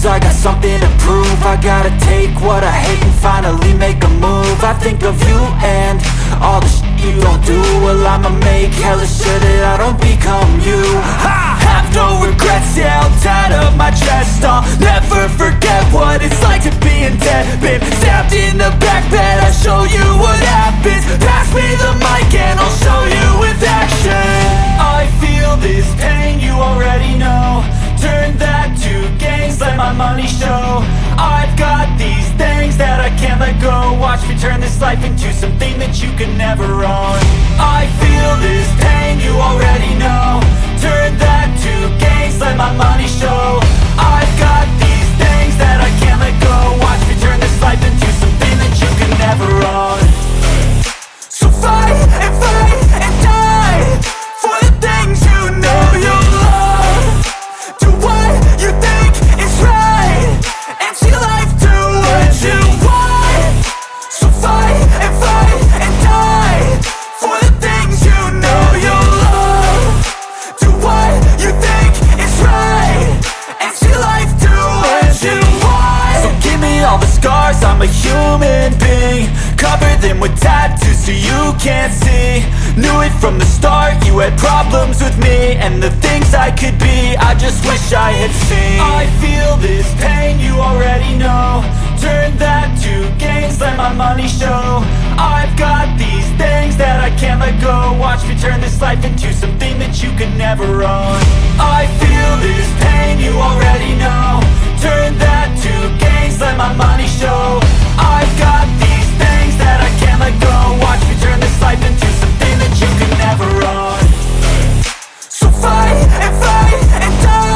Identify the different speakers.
Speaker 1: cause I got something to prove. I gotta take what I hate and finally make a move. I think of you and all the shit you don't do. Well, I'ma make hella sure that I don't become you. I have no regrets, yeah, I'll tie up my chest. I'll never forget what it's like to be in debt. Been stabbed in the back bed, I'll show you what happens. Pass me the mic and I'll show you with action. I feel this pain, you already know. Turn that to gains, let my money show. I've got these things that I can't let go. Watch me turn this life into something that you can never own. I feel this pain, you already know. Turn that to gains, let my money show. I've got these things that I can't let go. Watch me turn this life into something that you can never own. So fight and die for the things you know you love. Do what you think is right and see life do what you want. So fight and die for the things you know you love. Do what you think is right and see life do what you want. So give me all the scars, I'm a human being. Cover them with tattoos so you can't see. Knew it from the start, you had problems with me and the things I could be, I just wish I had seen. I feel this pain, you already know. Turn that to gains, let my money show. I've got these things that I can't let go. Watch me turn this life into something that you could never own. I feel this pain, you already know. Turn that